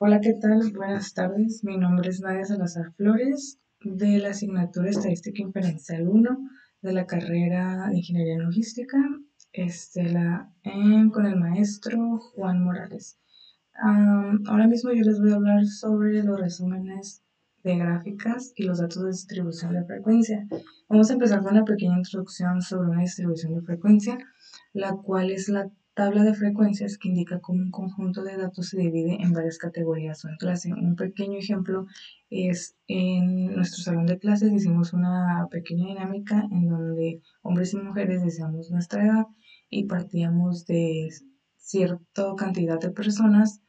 Hola, ¿qué tal? Buenas tardes. Mi nombre es Nadia Salazar Flores, de la asignatura Estadística Inferencial 1 de la carrera de Ingeniería en Logística, con el maestro Juan Morales. Ahora mismo yo les voy a hablar sobre los resúmenes de gráficas y los datos de distribución de frecuencia. Vamos a empezar con una pequeña introducción sobre una distribución de frecuencia, la cual es la tabla de frecuencias que indica cómo un conjunto de datos se divide en varias categorías o en clase. Un pequeño ejemplo es en nuestro salón de clases hicimos una pequeña dinámica en donde hombres y mujeres decíamos nuestra edad y partíamos de cierta cantidad de personas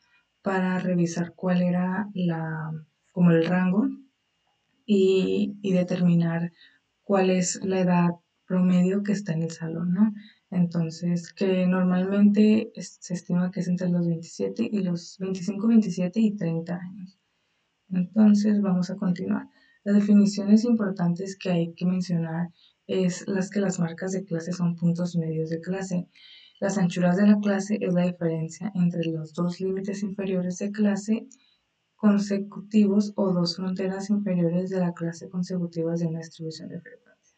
para revisar cuál era como el rango y determinar cuál es la edad promedio que está en el salón, ¿no? Entonces, que normalmente se estima que es entre los 27 y los 25, 27 y 30 años. Entonces, vamos a continuar. Las definiciones importantes que hay que mencionar es las marcas de clase son puntos medios de clase. Las anchuras de la clase es la diferencia entre los dos límites inferiores de clase consecutivos o dos fronteras inferiores de la clase consecutivas de una distribución de frecuencia.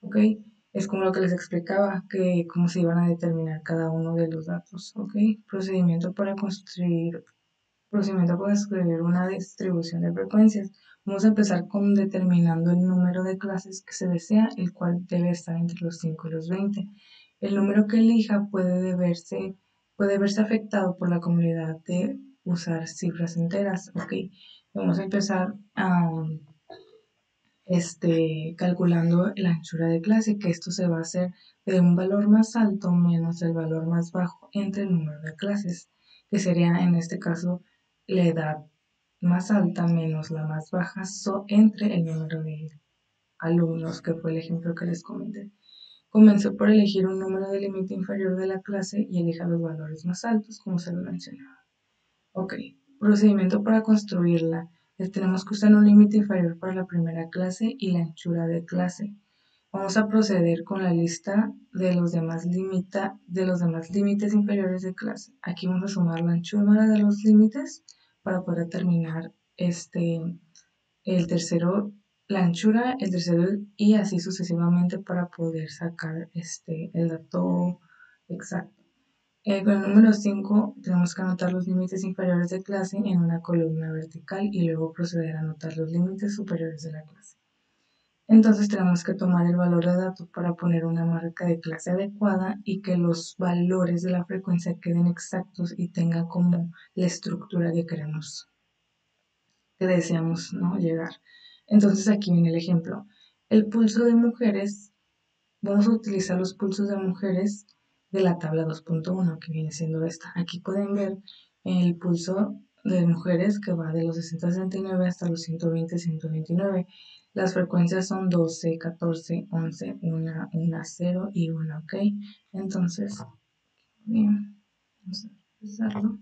¿Ok? Es como lo que les explicaba, que cómo se iban a determinar cada uno de los datos. ¿Ok? Procedimiento para escribir una distribución de frecuencias. Vamos a empezar con determinando el número de clases que se desea, el cual debe estar entre los 5 y los 20. El número que elija puede verse afectado por la comunidad de usar cifras enteras. Ok, vamos a empezar calculando la anchura de clase, que esto se va a hacer de un valor más alto menos el valor más bajo entre el número de clases, que sería en este caso la edad más alta menos la más baja entre el número de alumnos, que fue el ejemplo que les comenté. Comenzó por elegir un número de límite inferior de la clase y elija los valores más altos, como se lo mencionaba. Ok, procedimiento para construirla. Tenemos que usar un límite inferior para la primera clase y la anchura de clase. Vamos a proceder con la lista de los demás límites inferiores de clase. Aquí vamos a sumar la anchura de los límites para poder determinar el tercero, la anchura, el tercero y así sucesivamente para poder sacar el dato exacto. Con el número 5 tenemos que anotar los límites inferiores de clase en una columna vertical y luego proceder a anotar los límites superiores de la clase. Entonces tenemos que tomar el valor de datos para poner una marca de clase adecuada y que los valores de la frecuencia queden exactos y tengan como la estructura que deseamos, ¿no?, llegar. Entonces aquí viene el ejemplo. El pulso de mujeres, vamos a utilizar los pulsos de mujeres de la tabla 2.1 que viene siendo esta. Aquí pueden ver el pulso de mujeres que va de los 60-69 hasta los 120-129. Las frecuencias son 12, 14, 11, 1, 1, 0 y 1, ¿ok? Entonces, bien, vamos a empezarlo.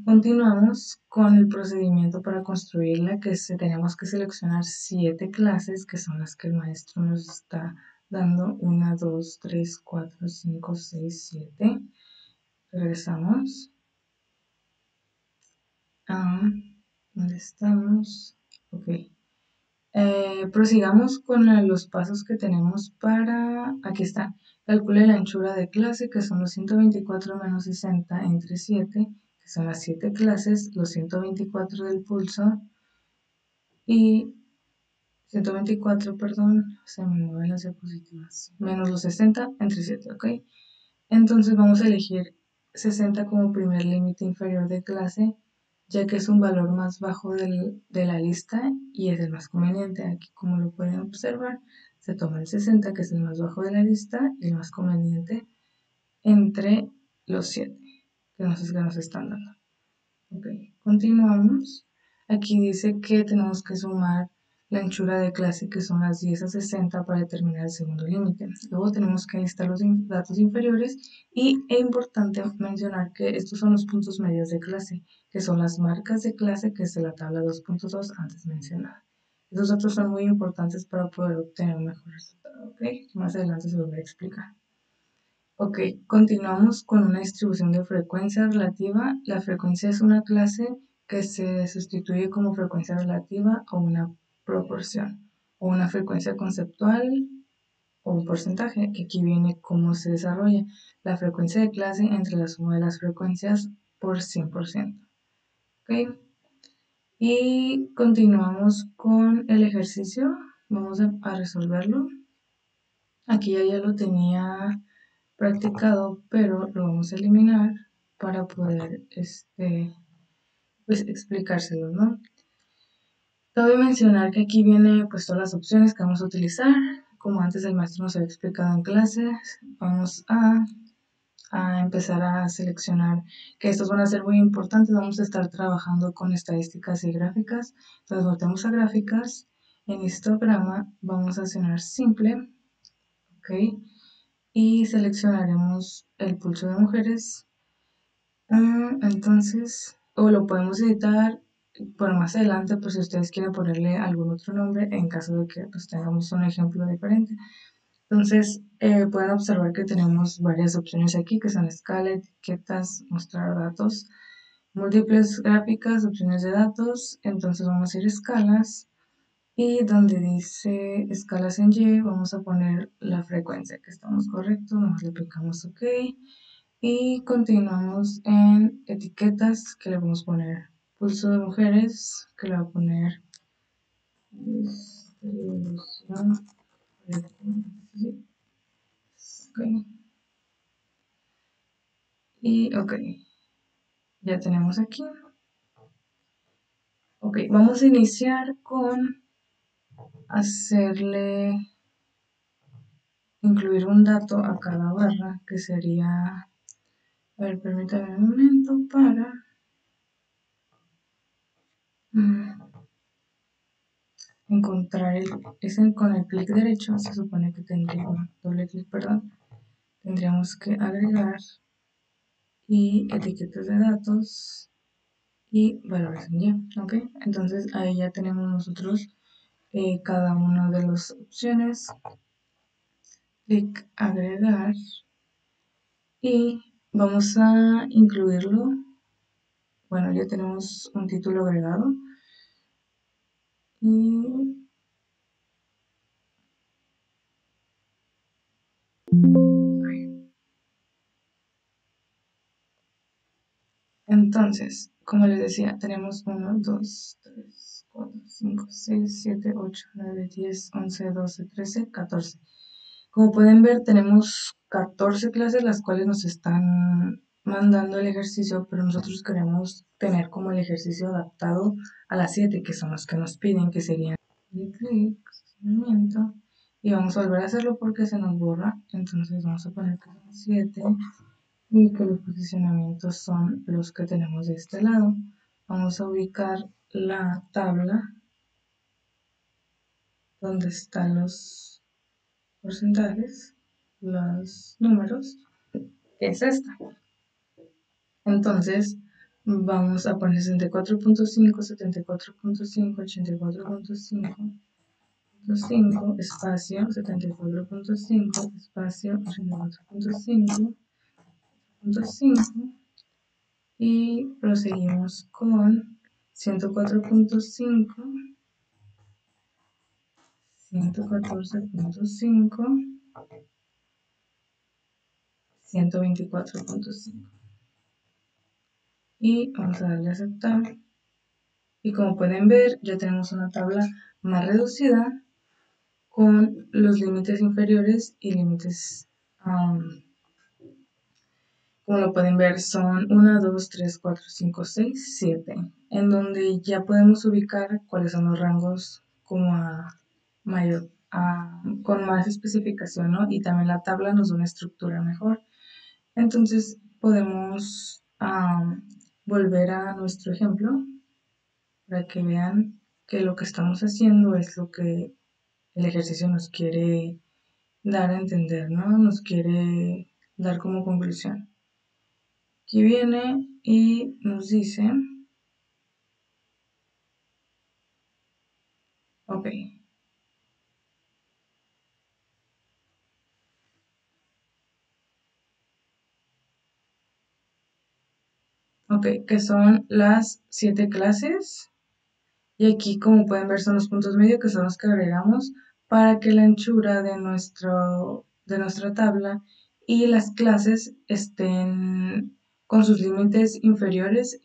Continuamos con el procedimiento para construirla, tenemos que seleccionar 7 clases, que son las que el maestro nos está dando. 1, 2, 3, 4, 5, 6, 7. Regresamos. Ah, ¿dónde estamos? Ok. Prosigamos con los pasos que tenemos para... Aquí está. Calcule la anchura de clase, que son los 124 menos 60 entre 7, que son las 7 clases, los 124 del pulso y 124, perdón, se me mueven las diapositivas, menos los 60 entre 7, ¿ok? Entonces vamos a elegir 60 como primer límite inferior de clase, ya que es un valor más bajo de la lista y es el más conveniente. Aquí, como lo pueden observar, se toma el 60, que es el más bajo de la lista, y el más conveniente entre los 7 que nos están dando. Ok, continuamos. Aquí dice que tenemos que sumar la anchura de clase, que son las 10 a 60 para determinar el segundo límite. Luego tenemos que listar los datos inferiores y es importante mencionar que estos son los puntos medios de clase, que son las marcas de clase, que es de la tabla 2.2 antes mencionada. Estos datos son muy importantes para poder obtener un mejor resultado, ¿ok? Más adelante se los voy a explicar. Ok, continuamos con una distribución de frecuencia relativa. La frecuencia es una clase que se sustituye como frecuencia relativa a una proporción o una frecuencia conceptual o un porcentaje, que aquí viene cómo se desarrolla la frecuencia de clase entre la suma de las frecuencias por 100%. ¿Ok? Y continuamos con el ejercicio. Vamos a resolverlo. Aquí ya lo tenía practicado, pero lo vamos a eliminar para poder pues explicárselo, ¿no? Cabe mencionar que aquí viene pues todas las opciones que vamos a utilizar. Como antes el maestro nos había explicado en clases, vamos a empezar a seleccionar que estos van a ser muy importantes. Vamos a estar trabajando con estadísticas y gráficas. Entonces volvemos a gráficas. En histograma vamos a accionar simple, ¿ok? Y seleccionaremos el pulso de mujeres. Entonces, o lo podemos editar por más adelante, por si ustedes quieren ponerle algún otro nombre en caso de que pues, tengamos un ejemplo diferente. Entonces, pueden observar que tenemos varias opciones aquí, que son escala, etiquetas, mostrar datos, múltiples gráficas, opciones de datos. Entonces, vamos a ir a escalas y donde dice escalas en Y, vamos a poner la frecuencia que estamos correctos, nos le picamos OK. Y continuamos en etiquetas, que le vamos a poner pulso de mujeres, que le voy a poner distribución frecuencia. Ok. Y ok, ya tenemos aquí. Ok, vamos a iniciar con hacerle, incluir un dato a cada barra, que sería, a ver, permítame un momento para encontrar con el clic derecho, se supone que tendríamos, doble clic, perdón, tendríamos que agregar y etiquetas de datos y valores en Y, ¿ok? Entonces ahí ya tenemos nosotros cada una de las opciones, clic agregar y vamos a incluirlo. Bueno, ya tenemos un título agregado y entonces, como les decía, tenemos 1, 2, 3, 4, 5, 6, 7, 8, 9, 10, 11, 12, 13, 14. Como pueden ver, tenemos 14 clases las cuales nos están mandando el ejercicio, pero nosotros queremos tener como el ejercicio adaptado a las 7, que son los que nos piden, que serían clic, movimiento, y vamos a volver a hacerlo porque se nos borra. Entonces vamos a poner que son 7 y que los posicionamientos son los que tenemos de este lado. Vamos a ubicar la tabla donde están los porcentajes, los números, que es esta. Entonces vamos a poner 64.5, 74.5, 84.5, espacio 74.5, espacio 84.5, y proseguimos con 104.5, 114.5, 124.5. Y vamos a darle a aceptar. Y como pueden ver, ya tenemos una tabla más reducida con los límites inferiores y límites, como lo pueden ver, son 1, 2, 3, 4, 5, 6, 7, en donde ya podemos ubicar cuáles son los rangos como mayor, con más especificación, ¿no? Y también la tabla nos da una estructura mejor. Entonces podemos volver a nuestro ejemplo para que vean que lo que estamos haciendo es lo que el ejercicio nos quiere dar a entender, ¿no? Nos quiere dar como conclusión. Aquí viene y nos dice, ok, Ok, que son las 7 clases. Y aquí, como pueden ver, son los puntos medios que son los que agregamos para que la anchura de nuestra tabla y las clases estén con sus límites inferiores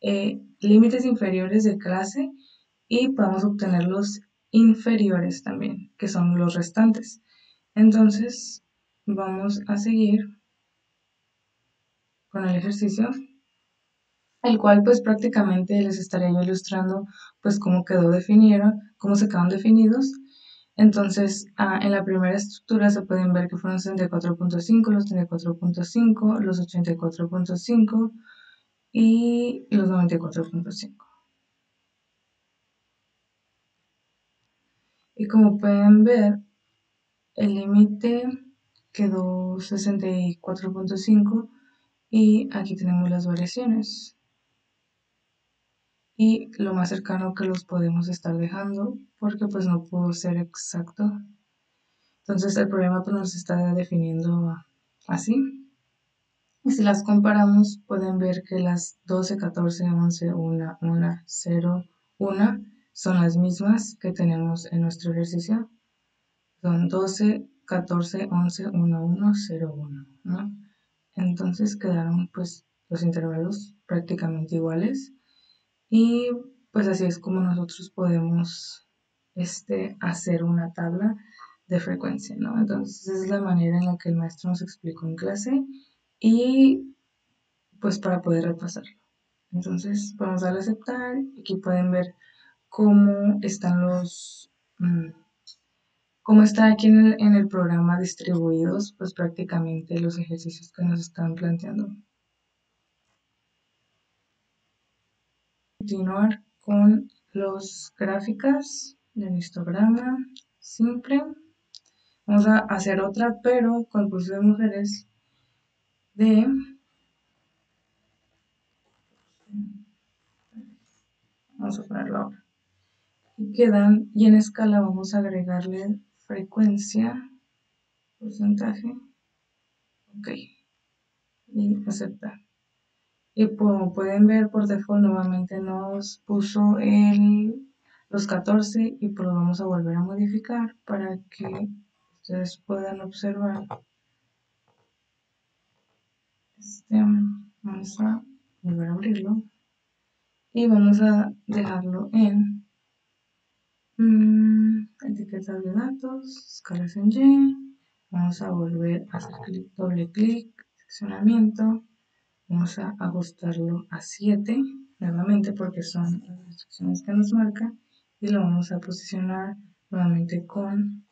de clase, y podemos obtener los inferiores también, que son los restantes. Entonces, vamos a seguir con el ejercicio, el cual pues prácticamente les estaría yo ilustrando pues cómo se quedaron definidos. Entonces, en la primera estructura se pueden ver que fueron 64.5, los 34.5, los 84.5 y los 94.5. Y como pueden ver, el límite quedó 64.5 y aquí tenemos las variaciones. Y lo más cercano que los podemos estar dejando, porque pues no pudo ser exacto. Entonces el problema pues nos está definiendo así. Y si las comparamos, pueden ver que las 12, 14, 11, 1, 1, 0, 1 son las mismas que tenemos en nuestro ejercicio. Son 12, 14, 11, 1, 1, 0, 1, ¿no? Entonces quedaron pues los intervalos prácticamente iguales. Y pues así es como nosotros podemos hacer una tabla de frecuencia, ¿no? Entonces esa es la manera en la que el maestro nos explicó en clase y pues para poder repasarlo. Entonces vamos a darle a aceptar. Aquí pueden ver cómo están cómo está aquí en el programa distribuidos pues prácticamente los ejercicios que nos están planteando. Continuar con los gráficas del histograma simple. Vamos a hacer otra, pero con curso de mujeres de... Vamos a ponerlo ahora. Y quedan, y en escala vamos a agregarle frecuencia, porcentaje, ok, y aceptar. Y como pueden ver, por default nuevamente nos puso los 14 y pues lo vamos a volver a modificar para que ustedes puedan observar. Vamos a volver a abrirlo y vamos a dejarlo en etiquetas de datos, escalas en Y. Vamos a volver a hacer doble clic, seccionamiento. Vamos a ajustarlo a 7 nuevamente porque son las instrucciones que nos marca, y lo vamos a posicionar nuevamente con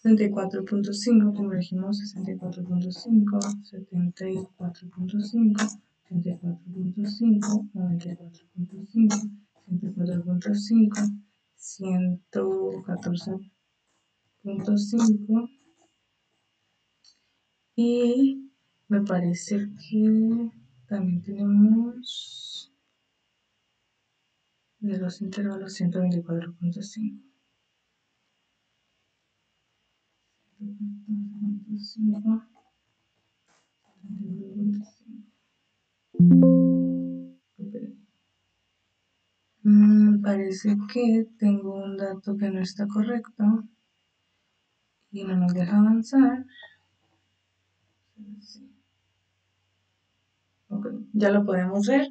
64.5, como dijimos, 64.5, 74.5, 74.5, 94.5, 104.5, 114.5, y me parece que también tenemos de los intervalos 124.5. 124.5. Parece que tengo un dato que no está correcto y no nos deja avanzar. Okay, ya lo podemos ver.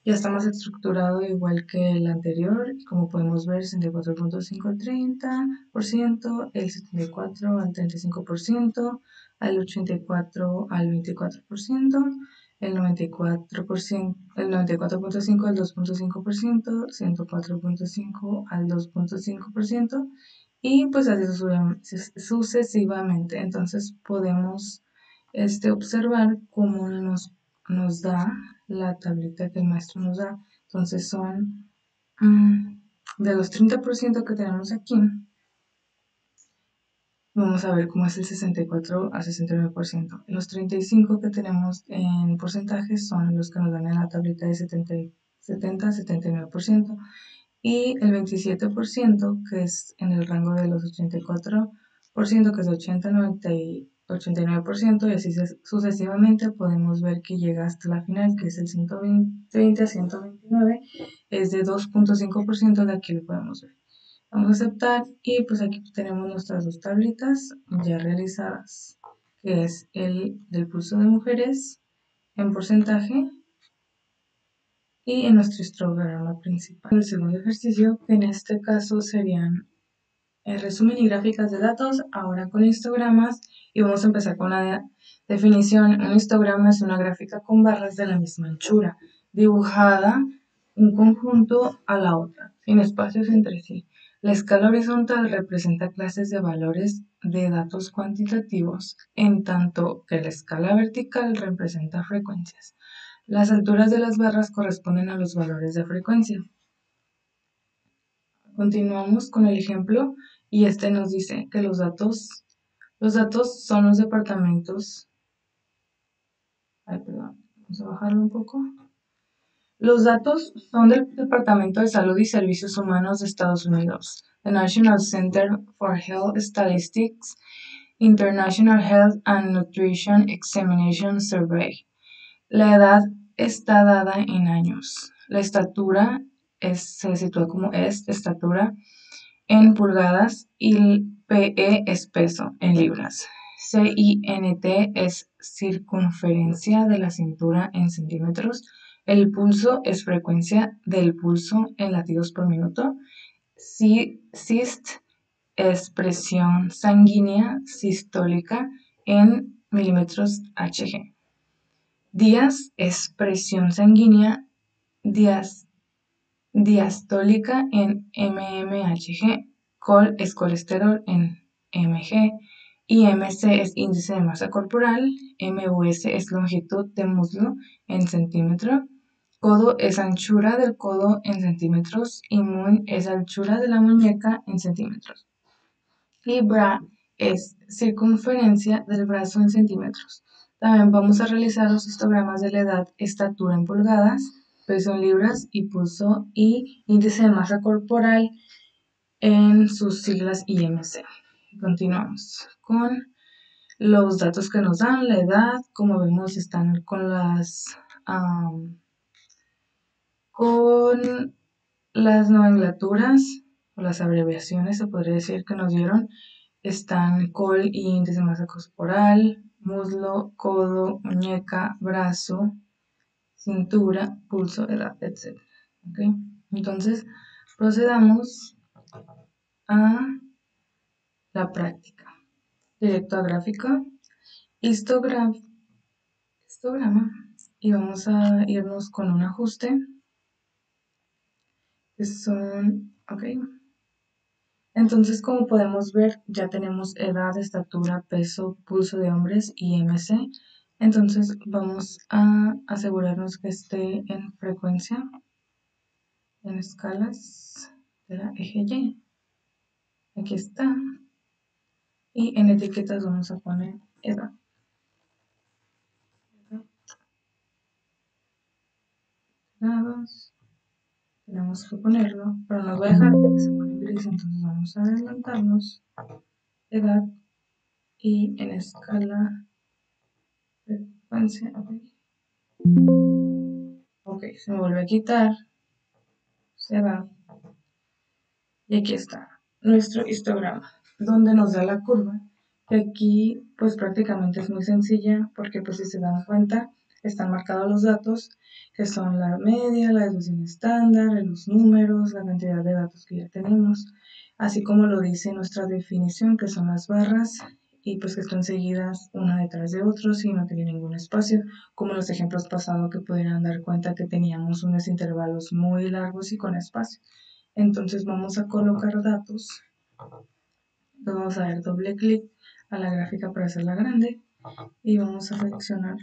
Ya está más estructurado igual que el anterior. Como podemos ver, 64.5 al 30%, el 74 al 35%, al 84 al 24%, el 94%, el 94.5 al 2.5%, 104.5 al 2.5%, y pues así sucesivamente. Entonces podemos observar cómo nos da la tablita que el maestro nos da. Entonces son de los 30% que tenemos aquí, vamos a ver cómo es el 64 a 69%. Los 35 que tenemos en porcentajes son los que nos dan en la tablita de 70 a 79%. Y el 27%, que es en el rango de los 84%, que es de 80 a 89% y así sucesivamente podemos ver que llega hasta la final, que es el 120 a 129, es de 2.5%, de aquí lo podemos ver. Vamos a aceptar y pues aquí tenemos nuestras dos tablitas ya realizadas, que es el del pulso de mujeres en porcentaje y en nuestro histograma principal. El segundo ejercicio, que en este caso serían resumen y gráficas de datos, ahora con histogramas, y vamos a empezar con la definición. Un histograma es una gráfica con barras de la misma anchura, dibujada un conjunto a la otra, sin espacios entre sí. La escala horizontal representa clases de valores de datos cuantitativos, en tanto que la escala vertical representa frecuencias. Las alturas de las barras corresponden a los valores de frecuencia. Continuamos con el ejemplo y este nos dice que los datos son los departamentos. Ay, perdón, vamos a bajarlo un poco. Los datos son del Departamento de Salud y Servicios Humanos de Estados Unidos, the National Center for Health Statistics, International Health and Nutrition Examination Survey. La edad está dada en años. La estatura se sitúa como estatura en pulgadas y el PE es peso en libras. CINT es circunferencia de la cintura en centímetros. El pulso es frecuencia del pulso en latidos por minuto. SIST es presión sanguínea sistólica en milímetros Hg. Días es presión sanguínea diastólica en mmHg. Col es colesterol en mg. IMC es índice de masa corporal. MUS es longitud de muslo en centímetro. Codo es anchura del codo en centímetros y mun es anchura de la muñeca en centímetros. Y bra es circunferencia del brazo en centímetros. También vamos a realizar los histogramas de la edad, estatura en pulgadas, peso en libras y pulso y índice de masa corporal en sus siglas IMC. Continuamos con los datos que nos dan. La edad, como vemos, están con las nomenclaturas o las abreviaciones, se podría decir, que nos dieron. Están col y índice de masa corporal, muslo, codo, muñeca, brazo, cintura, pulso, edad, etc. ¿Okay? Entonces, procedamos a la práctica. Directo a gráfica, histograma, y vamos a irnos con un ajuste, que son, ok. Entonces, como podemos ver, ya tenemos edad, estatura, peso, pulso de hombres y IMC. Entonces, vamos a asegurarnos que esté en frecuencia, en escalas de la eje Y. Aquí está. Y en etiquetas vamos a poner edad. Dados. Tenemos que ponerlo, pero nos va a dejar porque se pone gris, entonces vamos a adelantarnos. Edad y en escala frecuencia. Ok, se me vuelve a quitar. Se va. Y aquí está nuestro histograma, donde nos da la curva. Que aquí pues prácticamente es muy sencilla porque pues si se dan cuenta están marcados los datos que son la media, la desviación estándar, los números, la cantidad de datos que ya tenemos, así como lo dice nuestra definición que son las barras y pues que están seguidas una detrás de otra y no tiene ningún espacio, como en los ejemplos pasados que pudieran dar cuenta que teníamos unos intervalos muy largos y con espacio. Entonces vamos a colocar datos. Entonces vamos a dar doble clic a la gráfica para hacerla grande y vamos a seleccionar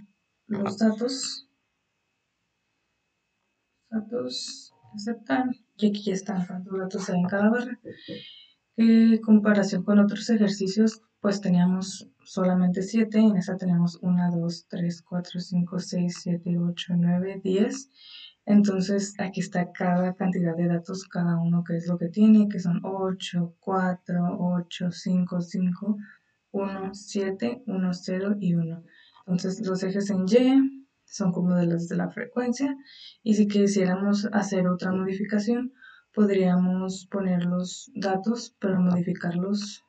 los datos. Aceptar, y aquí están cuántos datos hay en cada barra. En comparación con otros ejercicios, pues teníamos solamente 7, en esta tenemos 1, 2, 3, 4, 5, 6, 7, 8, 9, 10. Entonces aquí está cada cantidad de datos, cada uno que es lo que tiene, que son 8, 4, 8, 5, 5, 1, 7, 1, 0 y 1. Entonces los ejes en Y son como de los de la frecuencia, y si quisiéramos hacer otra modificación, podríamos poner los datos, pero modificarlos.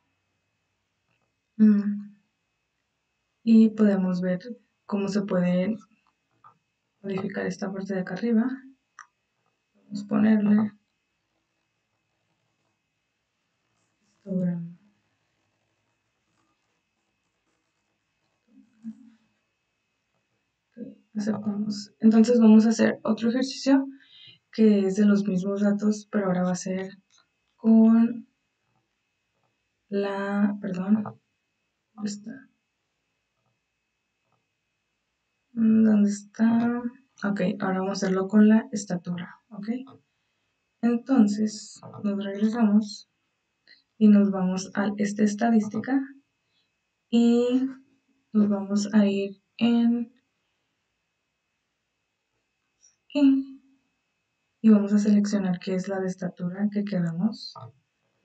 Y podemos ver cómo se puede modificar esta parte de acá arriba. Vamos a ponerle histograma. Aceptamos. Entonces vamos a hacer otro ejercicio que es de los mismos datos, pero ahora va a ser con perdón, ¿dónde está? ¿Dónde está? Ok, ahora vamos a hacerlo con la estatura, ok. Entonces nos regresamos y nos vamos a esta estadística y nos vamos a ir en aquí y vamos a seleccionar qué es la de estatura que queramos.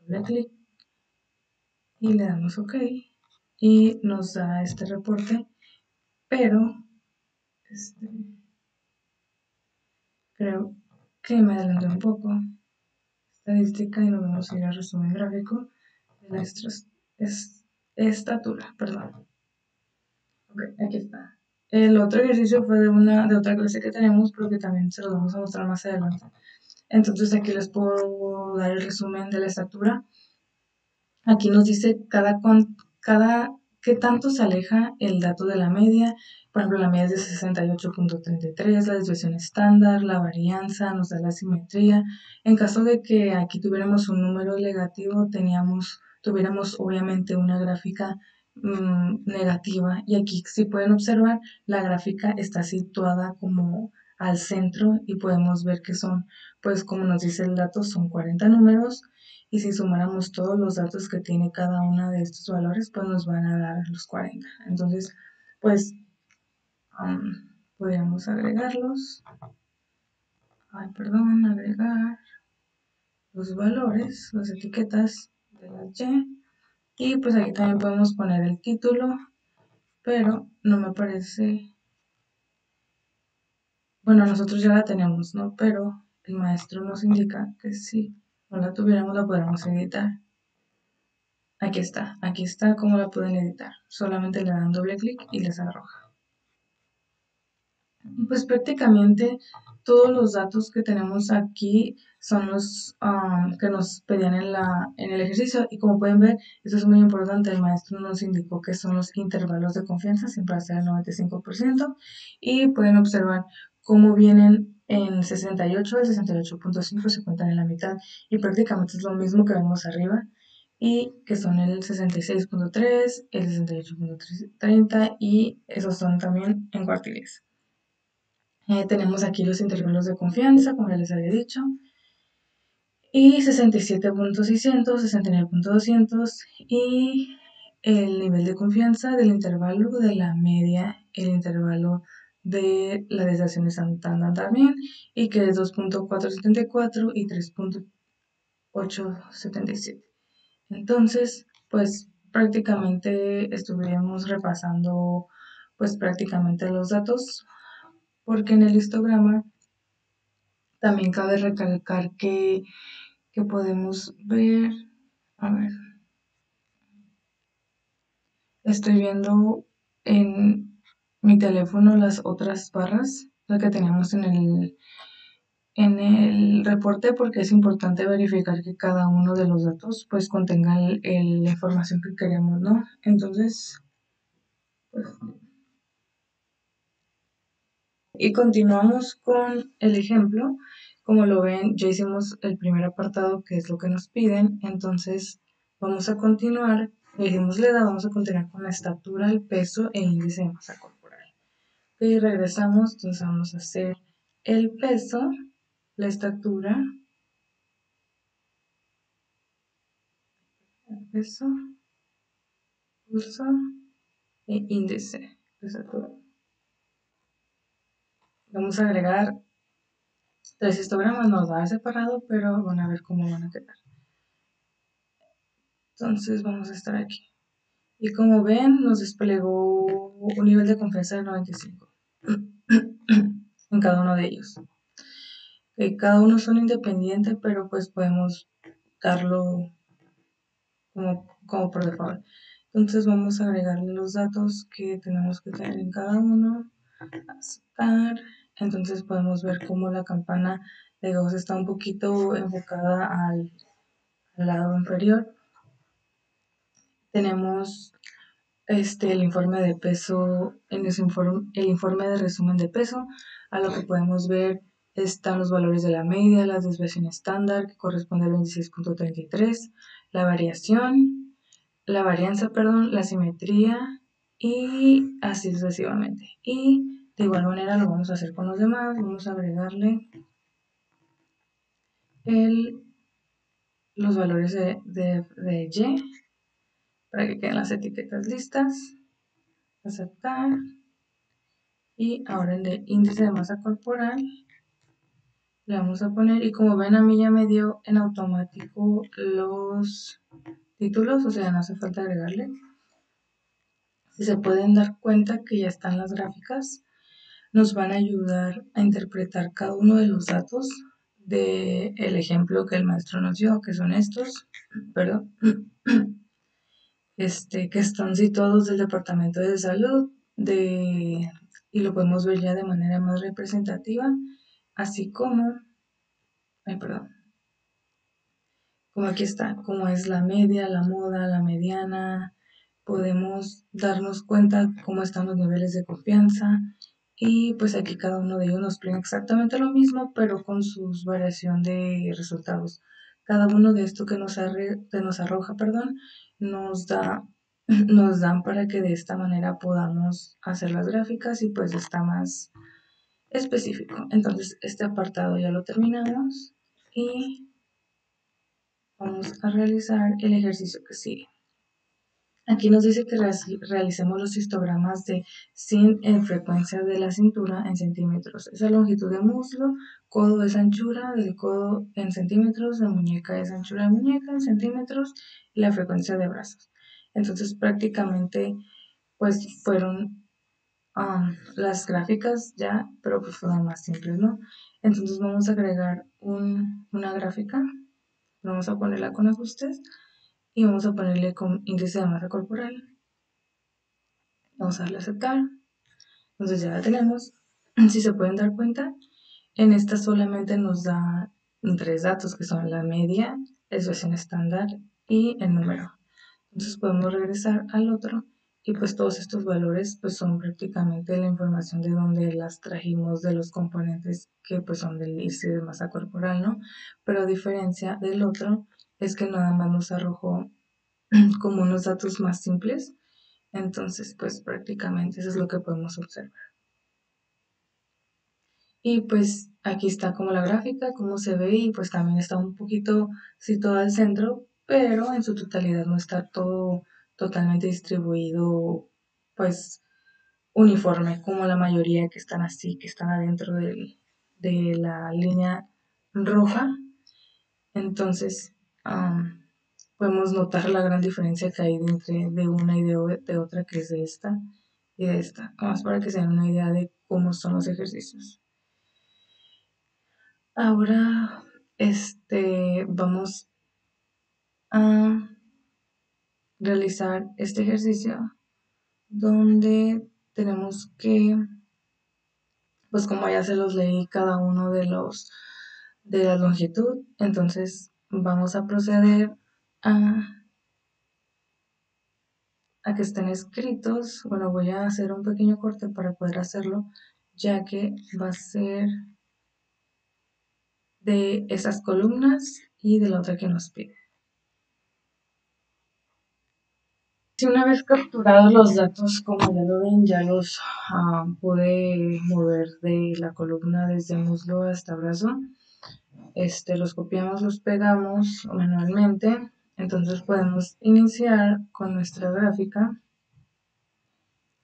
Doble clic y le damos OK y nos da este reporte, pero creo que me adelanté un poco. Estadística y nos vamos a ir al resumen gráfico de la estatura, perdón. Ok, aquí está. El otro ejercicio fue de otra clase que tenemos, pero que también se los vamos a mostrar más adelante. Entonces aquí les puedo dar el resumen de la estatura. Aquí nos dice qué tanto se aleja el dato de la media. Por ejemplo, la media es de 68.33, la desviación estándar, la varianza, nos da la simetría. En caso de que aquí tuviéramos un número negativo, tuviéramos obviamente una gráfica negativa. Y aquí, si pueden observar, la gráfica está situada como al centro y podemos ver que son, pues como nos dice el dato, son 40 números. Y si sumáramos todos los datos que tiene cada uno de estos valores, pues nos van a dar los 40. Entonces, pues podríamos agregarlos. Agregar los valores, las etiquetas de las Y. Y pues aquí también podemos poner el título, pero no me parece. Bueno, nosotros ya la tenemos, ¿no? Pero el maestro nos indica que si no la tuviéramos, la podemos editar. Aquí está cómo la pueden editar. Solamente le dan doble clic y les arroja. Pues prácticamente todos los datos que tenemos aquí son los que nos pedían en el ejercicio, y como pueden ver, esto es muy importante. El maestro nos indicó que son los intervalos de confianza, siempre va a ser el 95%, y pueden observar cómo vienen en 68, el 68.5 se cuentan en la mitad, y prácticamente es lo mismo que vemos arriba, y que son el 66.3, el 68.30, y esos son también en cuartiles. Tenemos aquí los intervalos de confianza, como ya les había dicho, y 67.600, 69.200, y el nivel de confianza del intervalo de la media, el intervalo de la desviación estándar también, y que es 2.474 y 3.877. Entonces, pues prácticamente estuviéramos repasando pues prácticamente los datos, porque en el histograma también cabe recalcar que podemos ver, a ver, estoy viendo en mi teléfono las otras barras, las que teníamos en el reporte, porque es importante verificar que cada uno de los datos pues contenga la información que queremos, ¿no? Entonces, pues, y continuamos con el ejemplo. Como lo ven, ya hicimos el primer apartado, que es lo que nos piden. Entonces vamos a continuar. Le dijimos vamos a continuar con la estatura, el peso e índice de masa corporal. Y regresamos, entonces vamos a hacer el peso, la estatura, el peso, pulso e índice de estatura. Vamos a agregar 3 histogramas, nos va a dar separado, pero van a ver cómo van a quedar. Entonces vamos a estar aquí. Y como ven, nos desplegó un nivel de confianza de 95 en cada uno de ellos. Cada uno son independientes, pero pues podemos darlo como por default. Entonces vamos a agregarle los datos que tenemos que tener en cada uno, aceptar. Entonces podemos ver cómo la campana de Gauss está un poquito enfocada al lado inferior. Tenemos el informe de peso, el informe de resumen de peso, a lo que podemos ver están los valores de la media, la desviación estándar, que corresponde al 26.33, la varianza, la simetría y así sucesivamente. Y de igual manera lo vamos a hacer con los demás, vamos a agregarle los valores de Y para que queden las etiquetas listas, aceptar. Y ahora el de índice de masa corporal le vamos a poner, y como ven a mí ya me dio en automático los títulos, o sea no hace falta agregarle. Si se pueden dar cuenta que ya están las gráficas, nos van a ayudar a interpretar cada uno de los datos del ejemplo que el maestro nos dio, que son estos, perdón, que están situados del Departamento de Salud, y lo podemos ver ya de manera más representativa, así como, ay, perdón, como aquí está, como es la media, la moda, la mediana, podemos darnos cuenta cómo están los niveles de confianza, y pues aquí cada uno de ellos nos explica exactamente lo mismo, pero con sus variación de resultados. Cada uno de esto que nos arroja, perdón, nos da, nos dan para que de esta manera podamos hacer las gráficas y pues está más específico. Entonces este apartado ya lo terminamos y vamos a realizar el ejercicio que sigue. Aquí nos dice que realicemos los histogramas de SIN en frecuencia de la cintura en centímetros. Esa longitud de muslo, codo es anchura del codo en centímetros, de muñeca es anchura de muñeca en centímetros y la frecuencia de brazos. Entonces prácticamente pues fueron las gráficas ya, pero pues fueron más simples, ¿no? Entonces vamos a agregar una gráfica, vamos a ponerla con ajustes y vamos a ponerle con índice de masa corporal. Vamos a darle a aceptar. Entonces ya la tenemos. Si se pueden dar cuenta, en esta solamente nos da tres datos que son la media, desviación estándar y el número. Entonces podemos regresar al otro y pues todos estos valores pues son prácticamente la información de donde las trajimos de los componentes que pues son del índice de masa corporal, ¿no? Pero a diferencia del otro es que nada más nos arrojó como unos datos más simples. Entonces pues prácticamente eso es lo que podemos observar. Y pues aquí está como la gráfica, cómo se ve, y pues también está un poquito situada al centro, pero en su totalidad no está todo totalmente distribuido, pues uniforme, como la mayoría que están así, que están adentro de la línea roja. Entonces, podemos notar la gran diferencia que hay entre de una y de otra, que es de esta y de esta. Vamos para que se den una idea de cómo son los ejercicios. Ahora, vamos a realizar este ejercicio donde tenemos que, pues como ya se los leí cada uno de la longitud, entonces vamos a proceder a que estén escritos. Bueno, voy a hacer un pequeño corte para poder hacerlo, ya que va a ser de esas columnas y de la otra que nos pide. Si una vez capturados los datos, como ya lo ven, ya los pude mover de la columna desde muslo hasta brazo. Los copiamos, los pegamos manualmente. Entonces podemos iniciar con nuestra gráfica.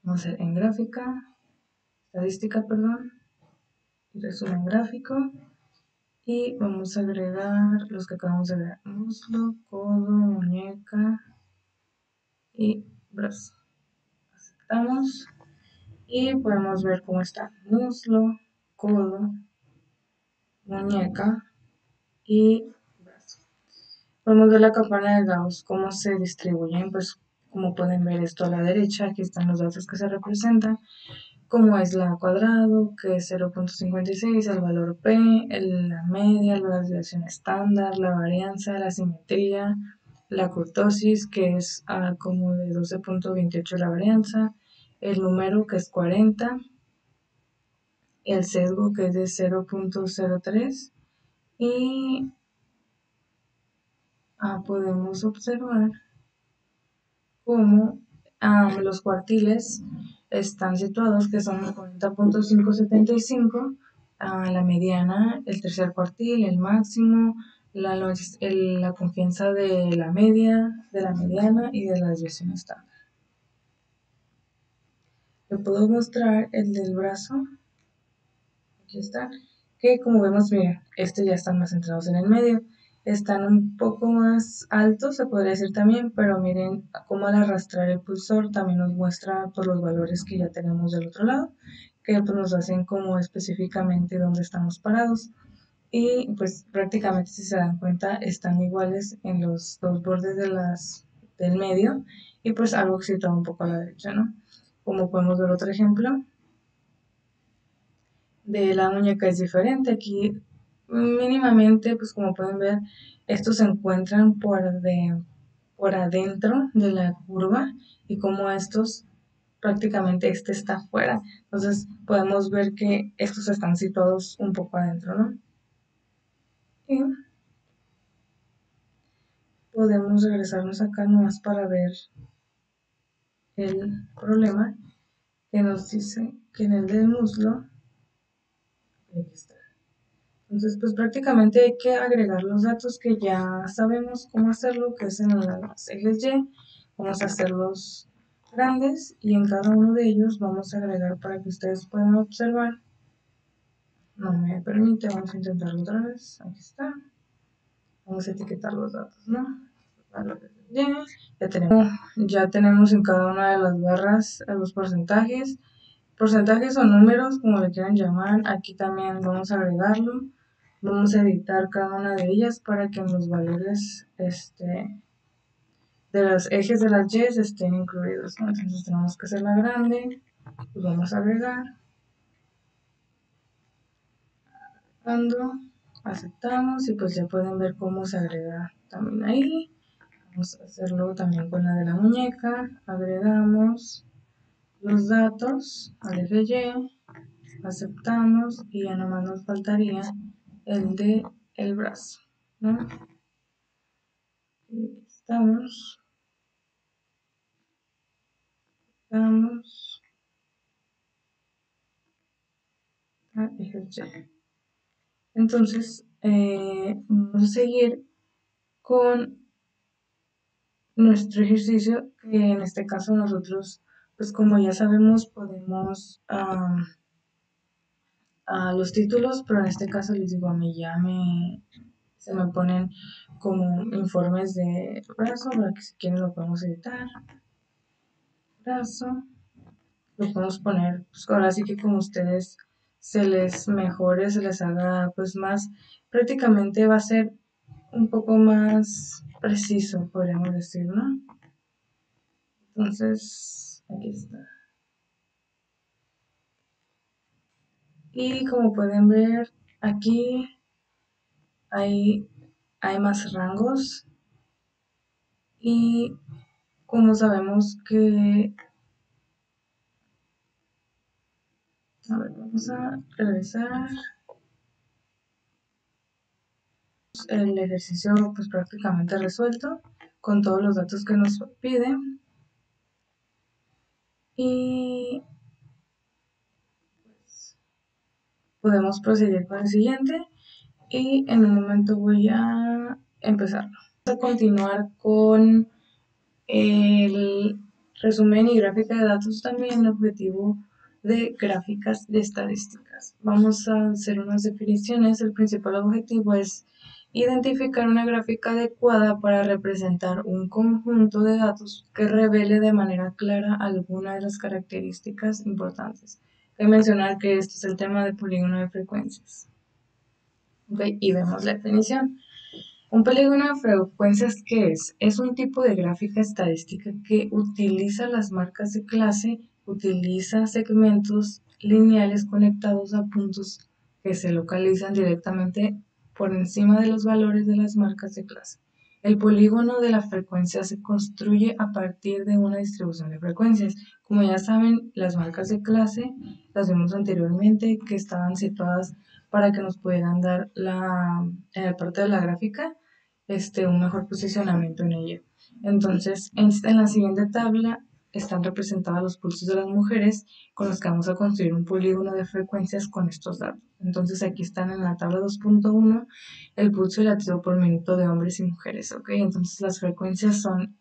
Vamos a hacer en gráfica, estadística, perdón, resumen gráfico. Y vamos a agregar los que acabamos de ver: muslo, codo, muñeca y brazo. Aceptamos y podemos ver cómo está muslo, codo, muñeca y brazo. Podemos ver la campana de Gauss, cómo se distribuyen, pues como pueden ver esto a la derecha, aquí están los datos que se representan, como es la cuadrado, que es 0.56, el valor P, la media, la desviación estándar, la varianza, la simetría, la kurtosis, que es como de 12.28 la varianza, el número que es 40, el sesgo que es de 0.03 y podemos observar cómo los cuartiles están situados, que son 40.575, la mediana, el tercer cuartil, el máximo, la confianza de la media, de la mediana y de la desviación estándar. Le puedo mostrar el del brazo, aquí está, que como vemos, miren, ya están más centrados en el medio, están un poco más altos, se podría decir también, pero miren cómo al arrastrar el pulsor también nos muestra pues, los valores que ya tenemos del otro lado, que pues, nos hacen como específicamente dónde estamos parados. Y pues prácticamente si se dan cuenta están iguales en los dos bordes del medio y pues algo situado un poco a la derecha, ¿no? Como podemos ver otro ejemplo de la muñeca es diferente. Aquí mínimamente, pues como pueden ver, estos se encuentran por adentro de la curva y como estos prácticamente este está afuera. Entonces podemos ver que estos están situados un poco adentro, ¿no? Y podemos regresarnos acá nomás para ver el problema que nos dice que en el del muslo, aquí está. Entonces, pues prácticamente hay que agregar los datos que ya sabemos cómo hacerlo, que es en las ejes Y. Vamos a hacerlos grandes y en cada uno de ellos vamos a agregar para que ustedes puedan observar. No me permite, vamos a intentarlo otra vez. Aquí está. Vamos a etiquetar los datos, ¿no? Ya tenemos en cada una de las barras los porcentajes o números, como le quieran llamar. Aquí también vamos a agregarlo. Vamos a editar cada una de ellas para que los valores de los ejes de las Y estén incluidos, ¿no? Entonces tenemos que hacerla grande, pues vamos a agregar, cuando aceptamos y pues ya pueden ver cómo se agrega también ahí. Vamos a hacerlo también con la de la muñeca, agregamos los datos al eje Y, aceptamos y ya nomás nos faltaría el de el brazo, ¿no? Estamos a ejercer. Entonces, vamos a seguir con nuestro ejercicio, que en este caso nosotros, pues como ya sabemos, podemos a los títulos, pero en este caso les digo, a mí se me ponen como informes de brazo, para que si quieren lo podemos editar. Brazo, lo podemos poner, pues ahora sí que como ustedes se les mejore, se les haga pues más, prácticamente va a ser un poco más preciso, podríamos decir, ¿no? Entonces, aquí está. Y como pueden ver, aquí hay, hay más rangos y como sabemos que, a ver, vamos a regresar. El ejercicio pues prácticamente resuelto con todos los datos que nos pide y pues, podemos proseguir con el siguiente y en un momento voy a empezar. Vamos a continuar con el resumen y gráfica de datos, también el objetivo de gráficas de estadísticas. Vamos a hacer unas definiciones. El principal objetivo es identificar una gráfica adecuada para representar un conjunto de datos que revele de manera clara alguna de las características importantes. Hay que mencionar que este es el tema de polígono de frecuencias. Okay, y vemos la definición. Un polígono de frecuencias, ¿qué es? Es un tipo de gráfica estadística que utiliza las marcas de clase, utiliza segmentos lineales conectados a puntos que se localizan directamente por encima de los valores de las marcas de clase. El polígono de la frecuencia se construye a partir de una distribución de frecuencias. Como ya saben, las marcas de clase las vimos anteriormente, que estaban situadas para que nos pudieran dar en la parte de la gráfica un mejor posicionamiento en ella. Entonces, en la siguiente tabla están representados los pulsos de las mujeres con los que vamos a construir un polígono de frecuencias con estos datos. Entonces, aquí están en la tabla 2.1 el pulso y latido por minuto de hombres y mujeres, ¿ok? Entonces, las frecuencias son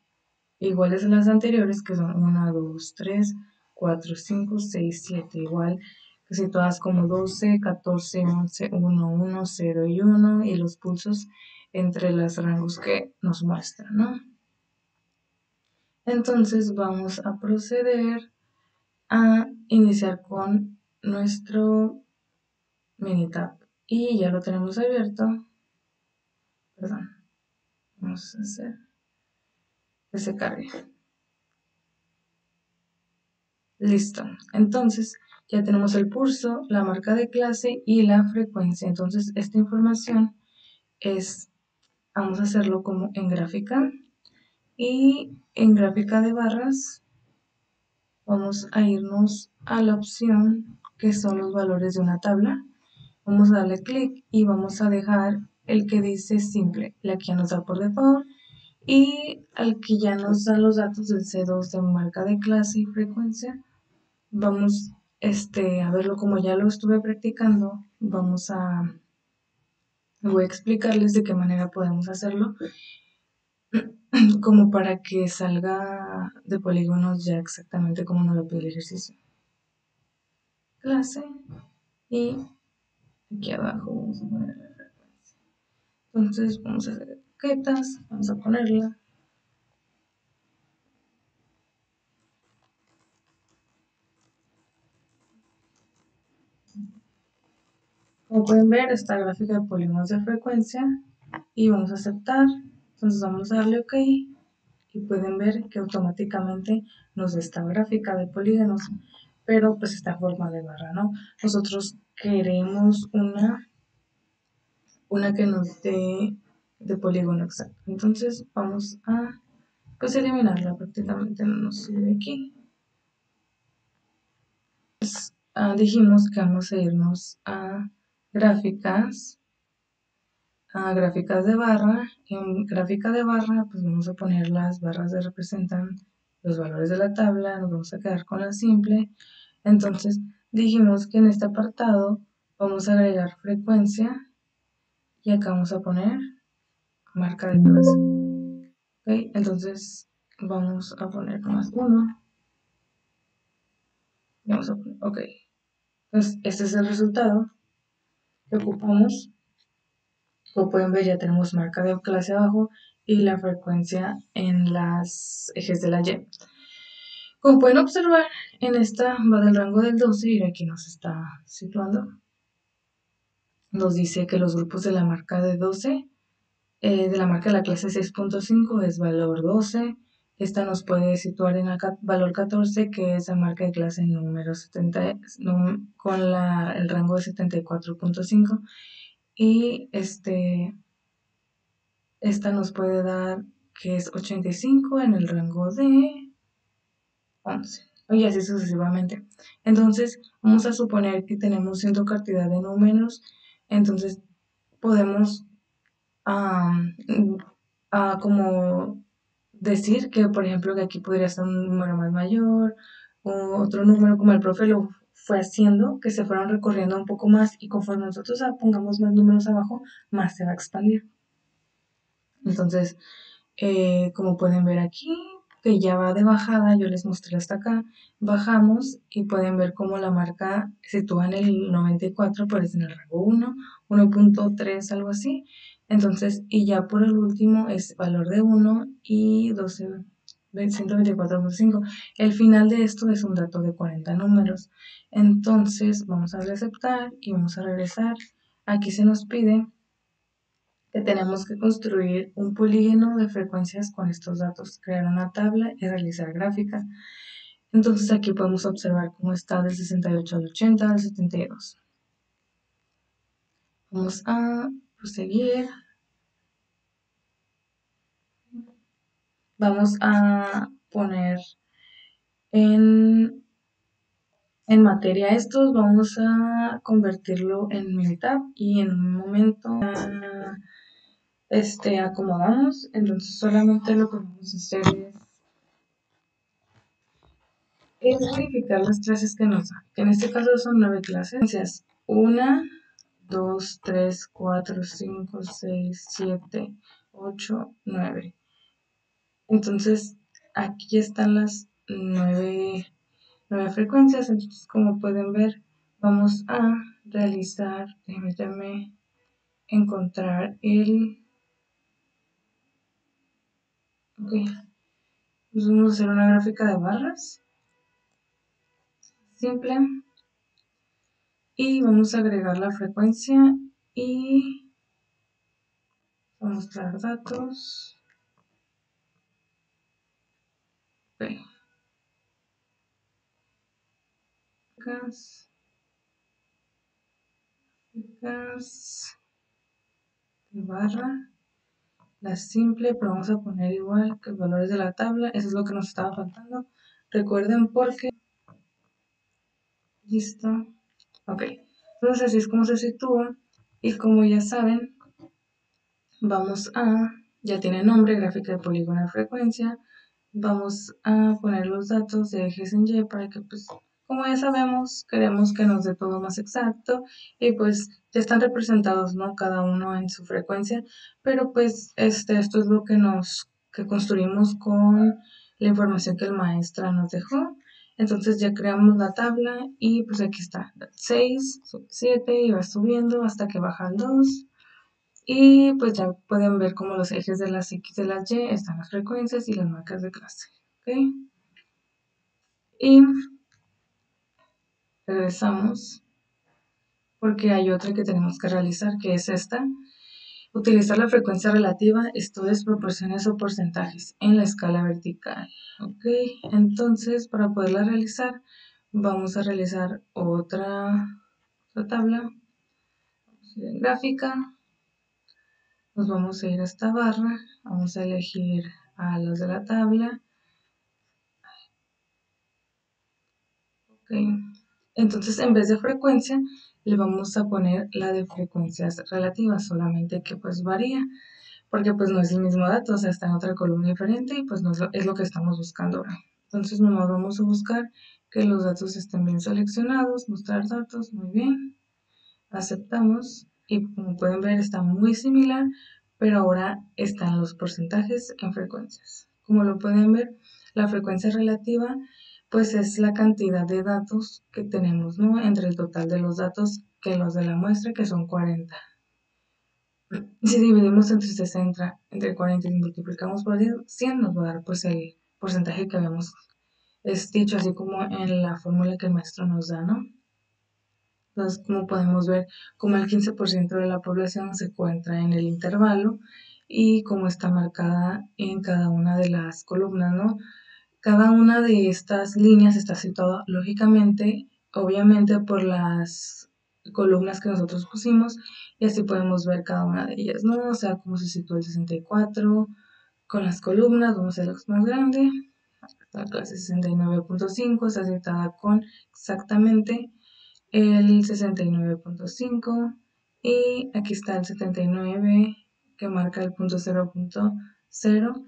iguales a las anteriores, que son 1, 2, 3, 4, 5, 6, 7, igual que situadas como 12, 14, 11, 1, 1, 0 y 1, y los pulsos entre los rangos que nos muestran, ¿no? Entonces vamos a proceder a iniciar con nuestro Minitab y ya lo tenemos abierto. Perdón, vamos a hacer que se cargue. Listo, entonces ya tenemos el pulso, la marca de clase y la frecuencia. Entonces esta información vamos a hacerlo como en gráfica, y en gráfica de barras vamos a irnos a la opción que son los valores de una tabla. Vamos a darle clic y vamos a dejar el que dice simple, la que ya nos da por default, y al que ya nos da los datos del C2 de marca de clase y frecuencia. Vamos a verlo como ya lo estuve practicando. Voy a explicarles de qué manera podemos hacerlo como para que salga de polígonos ya exactamente como nos lo pide el ejercicio. Clase, y aquí abajo vamos a poner la frecuencia. Entonces vamos a hacer etiquetas, vamos a ponerla. Como pueden ver, esta gráfica de polígonos de frecuencia, y vamos a aceptar. Entonces vamos a darle OK y pueden ver que automáticamente nos da esta gráfica de polígonos, pero pues está en forma de barra, ¿no? Nosotros queremos una que nos dé de polígono exacto. Entonces vamos a pues eliminarla, prácticamente no nos sirve aquí. Dijimos que vamos a irnos a gráficas, de barra. En gráfica de barra pues vamos a poner las barras que representan los valores de la tabla, nos vamos a quedar con la simple. Entonces dijimos que en este apartado vamos a agregar frecuencia y acá vamos a poner marca de clase. ¿Okay? Entonces vamos a poner más 1 y vamos a poner OK. Entonces este es el resultado que ocupamos. Como pueden ver, ya tenemos marca de clase abajo y la frecuencia en las ejes de la Y. Como pueden observar, en esta va del rango del 12 y aquí nos está situando. Nos dice que los grupos de la marca de 12, de la marca de la clase 6.5 es valor 12. Esta nos puede situar en el valor 14, que es la marca de clase número 70, con el rango de 74.5. Y esta nos puede dar que es 85 en el rango de 11. Y así sucesivamente. Entonces, vamos a suponer que tenemos cierta cantidad de números. Entonces, podemos como decir que, por ejemplo, que aquí podría estar un número más mayor, o otro número como el profe lo fue haciendo, que se fueron recorriendo un poco más, y conforme nosotros pongamos más números abajo, más se va a expandir. Entonces, como pueden ver aquí, que ya va de bajada, yo les mostré hasta acá, bajamos y pueden ver cómo la marca se sitúa en el 94, pero es en el rango 1, 1.3, algo así. Entonces, y ya por el último es valor de 1 y 12, 124.5. El final de esto es un dato de 40 números. Entonces, vamos a darle a aceptar y vamos a regresar. Aquí se nos pide que tenemos que construir un polígono de frecuencias con estos datos, crear una tabla y realizar gráfica. Entonces aquí podemos observar cómo está del 68 al 80 al 72. Vamos a proseguir. Vamos a poner en, materia estos, vamos a convertirlo en Minitab y en un momento acomodamos. Entonces solamente lo que vamos a hacer es verificar las clases que nos da, que en este caso son 9 clases. 1, 2, 3, 4, 5, 6, 7, 8, 9. Entonces, aquí están las 9 frecuencias. Entonces, como pueden ver, vamos a realizar, déjenme encontrar ok, pues vamos a hacer una gráfica de barras simple y vamos a agregar la frecuencia y a mostrar datos. Ok. Gráficas de barra, la simple, pero vamos a poner igual que los valores de la tabla. Eso es lo que nos estaba faltando. Recuerden porque listo. Ok, entonces así es como se sitúa y como ya saben, vamos a, ya tiene nombre, gráfica de polígono de frecuencia. Vamos a poner los datos de ejes en Y para que, pues, como ya sabemos, queremos que nos dé todo más exacto y pues ya están representados, ¿no? Cada uno en su frecuencia, pero pues esto es lo que construimos con la información que el maestra nos dejó. Entonces ya creamos la tabla y pues aquí está, 6, 7 y va subiendo hasta que baja al 2. Y pues ya pueden ver cómo los ejes de las X y de las Y están las frecuencias y las marcas de clase. ¿Ok? Y regresamos porque hay otra que tenemos que realizar, que es esta. Utilizar la frecuencia relativa, estudios, proporciones o porcentajes en la escala vertical. ¿Ok? Entonces, para poderla realizar, vamos a realizar otra tabla. Vamos a ir en gráfica. Nos vamos a ir a esta barra. Vamos a elegir a los de la tabla. Ok. Entonces, en vez de frecuencia, le vamos a poner la de frecuencias relativas, solamente que pues varía, porque pues no es el mismo dato, o sea, está en otra columna diferente y pues no es lo que estamos buscando ahora. Entonces, nomás vamos a buscar que los datos estén bien seleccionados, mostrar datos, muy bien, aceptamos y como pueden ver está muy similar, pero ahora están los porcentajes en frecuencias. Como lo pueden ver, la frecuencia relativa pues es la cantidad de datos que tenemos, ¿no? Entre el total de los datos que los de la muestra, que son 40. Si dividimos entre 60, entre 40 y multiplicamos por 100, nos va a dar pues el porcentaje que habíamos dicho, así como en la fórmula que el maestro nos da, ¿no? Entonces, como podemos ver, como el 15% de la población se encuentra en el intervalo y como está marcada en cada una de las columnas, ¿no? Cada una de estas líneas está situada lógicamente, obviamente por las columnas que nosotros pusimos y así podemos ver cada una de ellas, ¿no? O sea, cómo se sitúa el 64 con las columnas, vamos a ver la más grande, la clase 69.5 está citada con exactamente el 69.5 y aquí está el 79 que marca el punto 0.0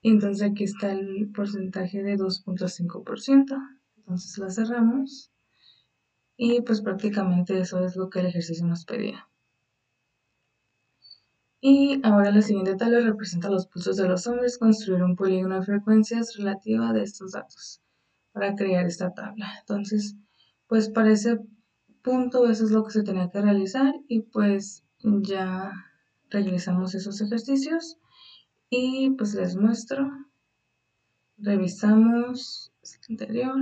y entonces aquí está el porcentaje de 2.5%. Entonces la cerramos y pues prácticamente eso es lo que el ejercicio nos pedía. Y ahora la siguiente tabla representa los pulsos de los hombres, construir un polígono de frecuencias relativa de estos datos para crear esta tabla. Entonces, pues para ese punto eso es lo que se tenía que realizar y pues ya realizamos esos ejercicios y pues les muestro, revisamos el anterior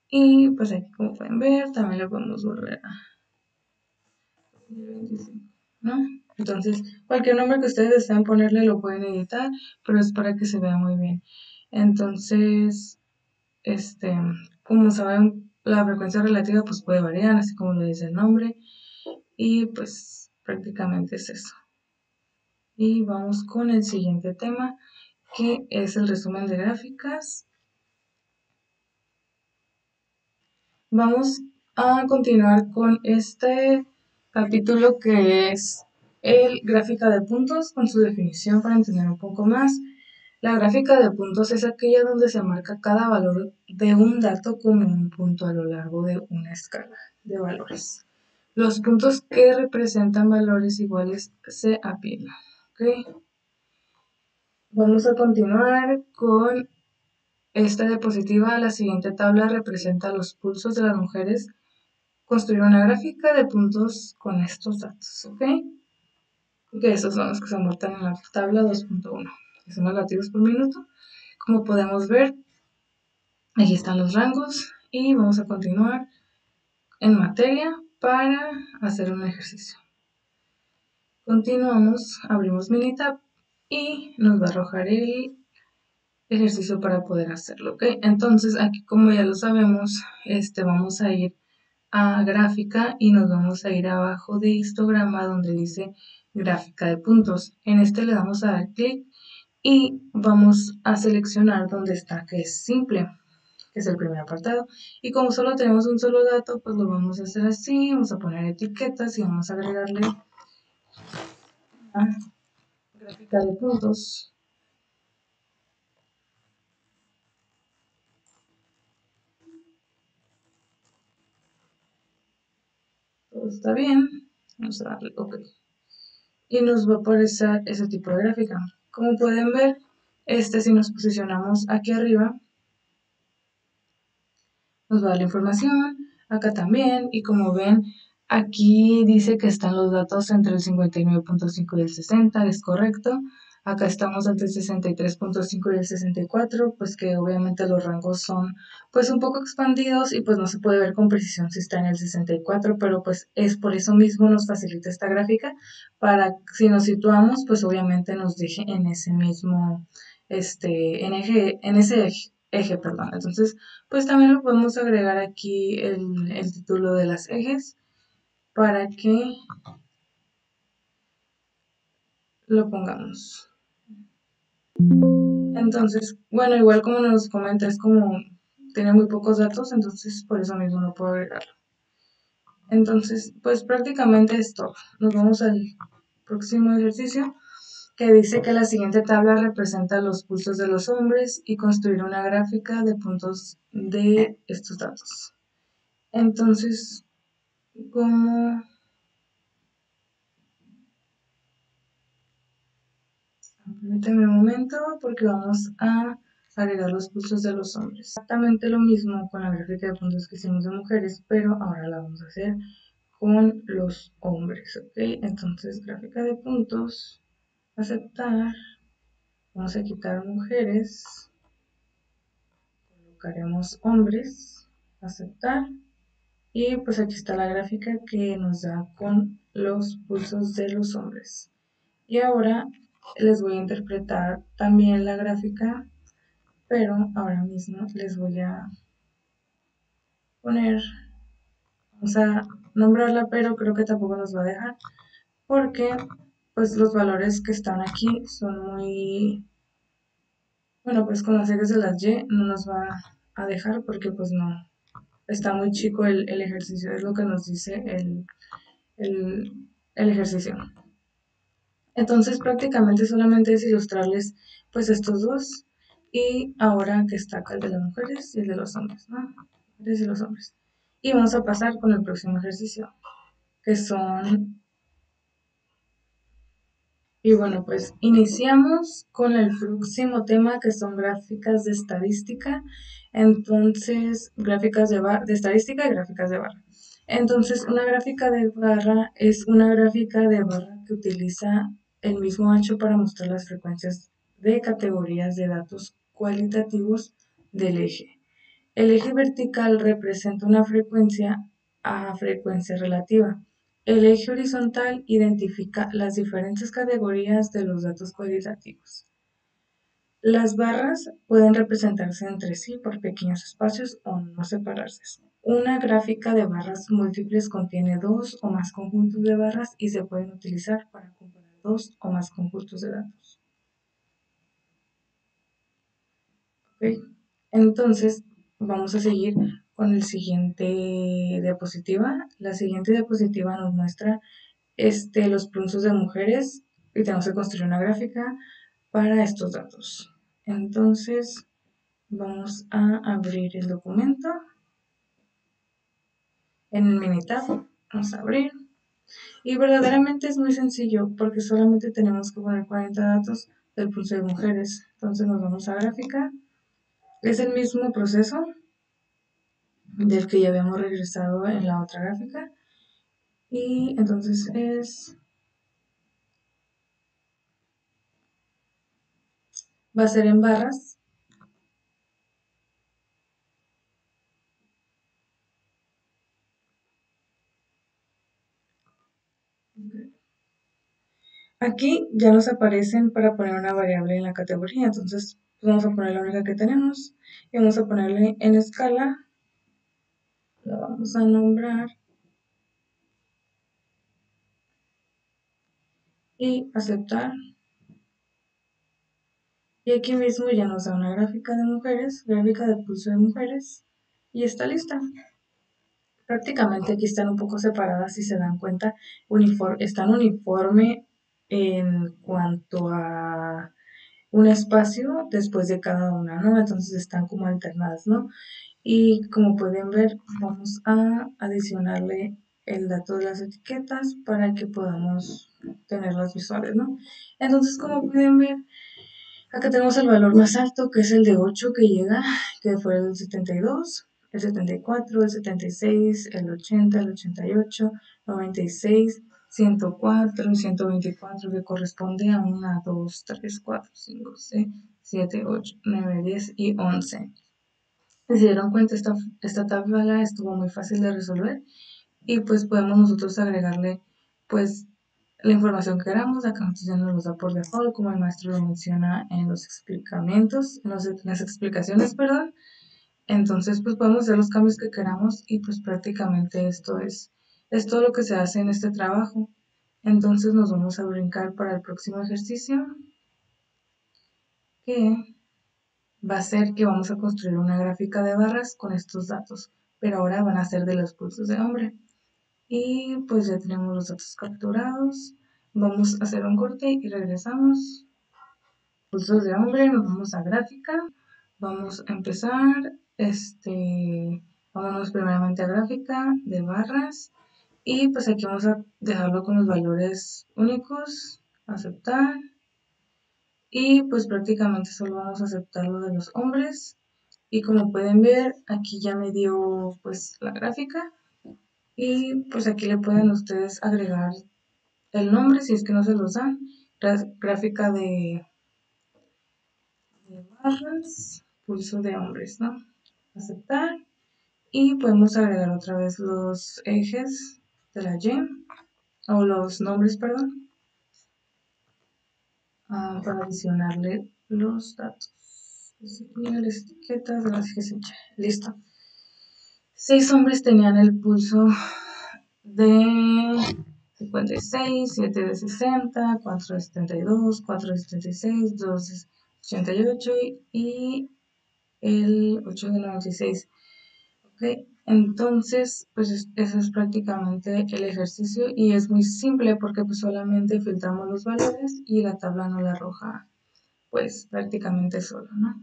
y pues aquí como pueden ver también lo podemos volver a 25, ¿no? Entonces, cualquier nombre que ustedes deseen ponerle lo pueden editar, pero es para que se vea muy bien. Entonces, como saben, la frecuencia relativa pues puede variar, así como lo dice el nombre, y pues prácticamente es eso. Y vamos con el siguiente tema, que es el resumen de gráficas. Vamos a continuar con este capítulo que es el gráfica de puntos con su definición para entender un poco más. La gráfica de puntos es aquella donde se marca cada valor de un dato como un punto a lo largo de una escala de valores. Los puntos que representan valores iguales se apilan. ¿Okay? Vamos a continuar con esta diapositiva. La siguiente tabla representa los pulsos de las mujeres. Construir una gráfica de puntos con estos datos, ¿ok? Que estos son los que se muestran en la tabla 2.1, que son los latidos por minuto. Como podemos ver, aquí están los rangos y vamos a continuar en materia para hacer un ejercicio. Continuamos, abrimos Minitab y nos va a arrojar el ejercicio para poder hacerlo, ¿ok? Entonces aquí como ya lo sabemos, vamos a ir a gráfica y nos vamos a ir abajo de histograma donde dice gráfica de puntos. En este le damos a dar clic y vamos a seleccionar donde está que es simple, que es el primer apartado. Y como solo tenemos un solo dato, pues lo vamos a hacer así, vamos a poner etiquetas y vamos a agregarle a gráfica de puntos. Todo está bien, vamos a darle OK. Y nos va a aparecer ese tipo de gráfica. Como pueden ver, si nos posicionamos aquí arriba, nos va a dar la información, acá también, y como ven, aquí dice que están los datos entre el 59.5 y el 60, es correcto. Acá estamos entre el 63.5 y el 64, pues que obviamente los rangos son pues un poco expandidos y pues no se puede ver con precisión si está en el 64, pero pues es por eso mismo nos facilita esta gráfica para si nos situamos pues obviamente nos deje en ese mismo, en ese eje, perdón. Entonces, pues también lo podemos agregar aquí el título de las ejes para que lo pongamos. Entonces, bueno, igual como nos comenta, es como tiene muy pocos datos, entonces por eso mismo no puedo agregarlo. Entonces, pues prácticamente es todo. Nos vamos al próximo ejercicio que dice que la siguiente tabla representa los pulsos de los hombres y construir una gráfica de puntos de estos datos. Entonces, como permítanme un momento porque vamos a agregar los pulsos de los hombres. Exactamente lo mismo con la gráfica de puntos que hicimos de mujeres, pero ahora la vamos a hacer con los hombres, ¿ok? Entonces, gráfica de puntos, aceptar, vamos a quitar mujeres, colocaremos hombres, aceptar, y pues aquí está la gráfica que nos da con los pulsos de los hombres. Y ahora les voy a interpretar también la gráfica, pero ahora mismo les voy a poner, vamos a nombrarla, pero creo que tampoco nos va a dejar porque pues los valores que están aquí son muy, bueno, pues con las ejes de las Y no nos va a dejar porque pues no, está muy chico el ejercicio, es lo que nos dice el, el ejercicio. Entonces prácticamente solamente es ilustrarles pues estos dos y ahora que está acá el de las mujeres y el de los hombres, ¿no? Mujeres y los hombres. Y vamos a pasar con el próximo ejercicio, que son Y bueno, pues iniciamos con el próximo tema que son gráficas de estadística. Entonces, de estadística y gráficas de barra. Entonces, una gráfica de barra es una gráfica de barra que utiliza el mismo ancho para mostrar las frecuencias de categorías de datos cualitativos del eje. El eje vertical representa una frecuencia a frecuencia relativa. El eje horizontal identifica las diferentes categorías de los datos cualitativos. Las barras pueden representarse entre sí por pequeños espacios o no separarse. Una gráfica de barras múltiples contiene dos o más conjuntos de barras y se pueden utilizar para comparar dos o más conjuntos de datos. ¿Okay? Entonces, vamos a seguir con el siguiente diapositiva. La siguiente diapositiva nos muestra los puntos de mujeres y tenemos que construir una gráfica para estos datos. Entonces, vamos a abrir el documento en el Minitab. Vamos a abrir. Y verdaderamente es muy sencillo porque solamente tenemos que poner 40 datos del pulso de mujeres. Entonces nos vamos a gráfica. Es el mismo proceso del que ya habíamos regresado en la otra gráfica. Y entonces va a ser en barras. Aquí ya nos aparecen para poner una variable en la categoría, entonces pues vamos a poner la única que tenemos y vamos a ponerle en escala, la vamos a nombrar y aceptar. Y aquí mismo ya nos da una gráfica de mujeres, gráfica de pulso de mujeres y está lista. Prácticamente aquí están un poco separadas si se dan cuenta, están uniforme en cuanto a un espacio después de cada una, ¿no? Entonces están como alternadas, ¿no? Y como pueden ver, vamos a adicionarle el dato de las etiquetas para que podamos tenerlas visuales, ¿no? Entonces, como pueden ver, acá tenemos el valor más alto, que es el de 8 que llega, que fue el 72, el 74, el 76, el 80, el 88, 96, 104, 124, que corresponde a 1, 2, 3, 4, 5, 6, 7, 8, 9, 10 y 11. Si se dieron cuenta, esta tabla estuvo muy fácil de resolver y pues podemos nosotros agregarle pues la información que queramos. Acá nosotros ya nos los da por default, como el maestro lo menciona en los explicamientos, en las explicaciones, perdón. Entonces pues podemos hacer los cambios que queramos y pues prácticamente esto es todo lo que se hace en este trabajo. Entonces nos vamos a brincar para el próximo ejercicio, que va a ser que vamos a construir una gráfica de barras con estos datos, pero ahora van a ser de los pulsos de hombre. Y pues ya tenemos los datos capturados. Vamos a hacer un corte y regresamos. Pulsos de hombre, nos vamos a gráfica. Vamos a empezar. Vámonos primeramente a gráfica de barras. Y pues aquí vamos a dejarlo con los valores únicos. Aceptar. Y pues prácticamente solo vamos a aceptar lo de los hombres. Y como pueden ver, aquí ya me dio pues la gráfica. Y pues aquí le pueden ustedes agregar el nombre si es que no se los dan. Gráfica de barras, pulso de hombres, ¿no? Aceptar. Y podemos agregar otra vez los ejes de la Y, o los nombres, perdón, para adicionarle los datos. Las etiquetas de las ejes Y. Listo. 6 hombres tenían el pulso de 56, 7 de 60, 4 de 72, 4 de 76, 2 de 88 y el 8 de 96. ¿Ok? Entonces, pues eso es prácticamente el ejercicio y es muy simple porque pues solamente filtramos los valores y la tabla nos la arroja pues prácticamente solo, ¿no?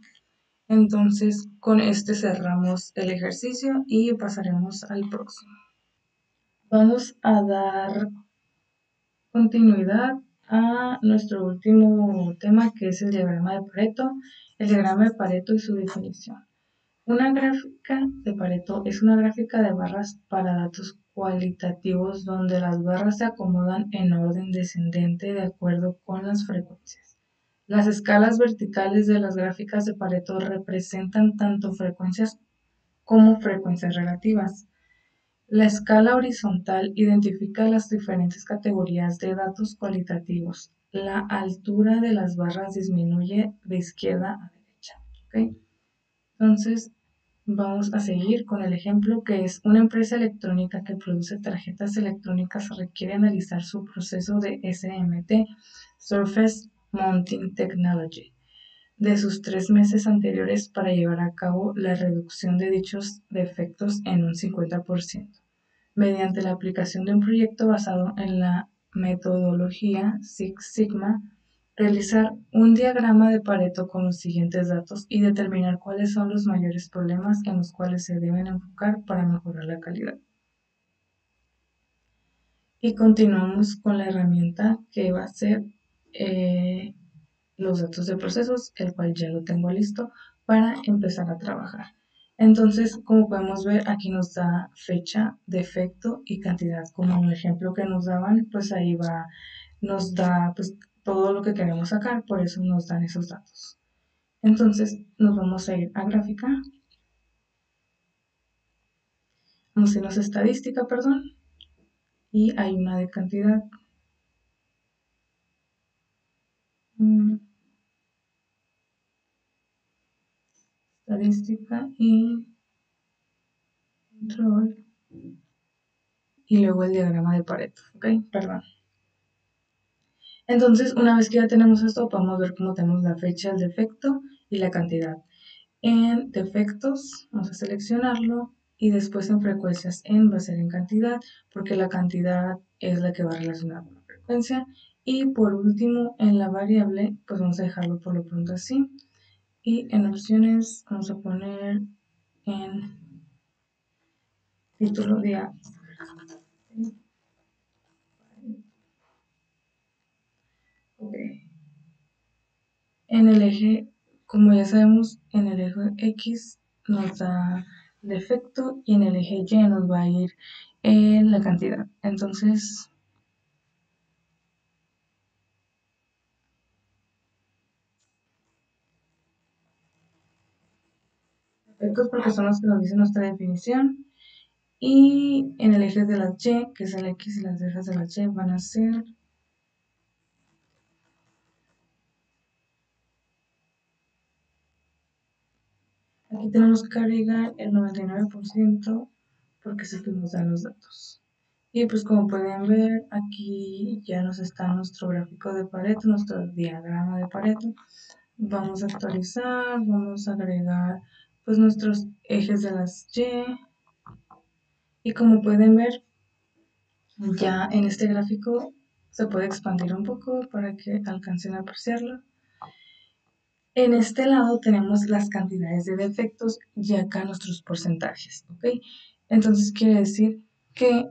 Entonces, con este cerramos el ejercicio y pasaremos al próximo. Vamos a dar continuidad a nuestro último tema, que es el diagrama de Pareto. El diagrama de Pareto y su definición. Una gráfica de Pareto es una gráfica de barras para datos cualitativos donde las barras se acomodan en orden descendente de acuerdo con las frecuencias. Las escalas verticales de las gráficas de Pareto representan tanto frecuencias como frecuencias relativas. La escala horizontal identifica las diferentes categorías de datos cualitativos. La altura de las barras disminuye de izquierda a derecha. ¿Okay? Entonces, vamos a seguir con el ejemplo, que es una empresa electrónica que produce tarjetas electrónicas requiere analizar su proceso de SMT, Surface Mounting Technology, de sus 3 meses anteriores para llevar a cabo la reducción de dichos defectos en un 50%, mediante la aplicación de un proyecto basado en la metodología Six Sigma. Realizar un diagrama de Pareto con los siguientes datos y determinar cuáles son los mayores problemas en los cuales se deben enfocar para mejorar la calidad. Y continuamos con la herramienta que va a ser los datos de procesos, el cual ya lo tengo listo para empezar a trabajar. Entonces, como podemos ver, aquí nos da fecha, defecto y cantidad. Como en el ejemplo que nos daban, pues ahí va, nos da pues todo lo que queremos sacar, por eso nos dan esos datos. Entonces, nos vamos a ir a gráfica, vamos a irnos a estadística, perdón, y hay una de cantidad. Estadística y control. Y luego el diagrama de Pareto, ¿ok? Perdón. Entonces, una vez que ya tenemos esto, podemos ver cómo tenemos la fecha, el defecto y la cantidad. En defectos, vamos a seleccionarlo y después en frecuencias va a ser en cantidad, porque la cantidad es la que va relacionada con la frecuencia. Y por último, en la variable, pues vamos a dejarlo por lo pronto así. Y en opciones vamos a poner en título de A. Okay. En el eje, como ya sabemos, en el eje X nos da defecto y en el eje Y nos va a ir la cantidad. Entonces, defectos porque son los que nos dicen nuestra definición. Y en el eje de la Y, que es el X y las ejes de la Y, van a ser... Aquí tenemos que agregar el 99% porque es el que nos dan los datos. Y pues como pueden ver, aquí ya nos está nuestro gráfico de Pareto, nuestro diagrama de Pareto. Vamos a actualizar, vamos a agregar pues nuestros ejes de las Y. Y como pueden ver, ya en este gráfico se puede expandir un poco para que alcancen a apreciarlo. En este lado tenemos las cantidades de defectos y acá nuestros porcentajes, ¿ok? Entonces quiere decir que,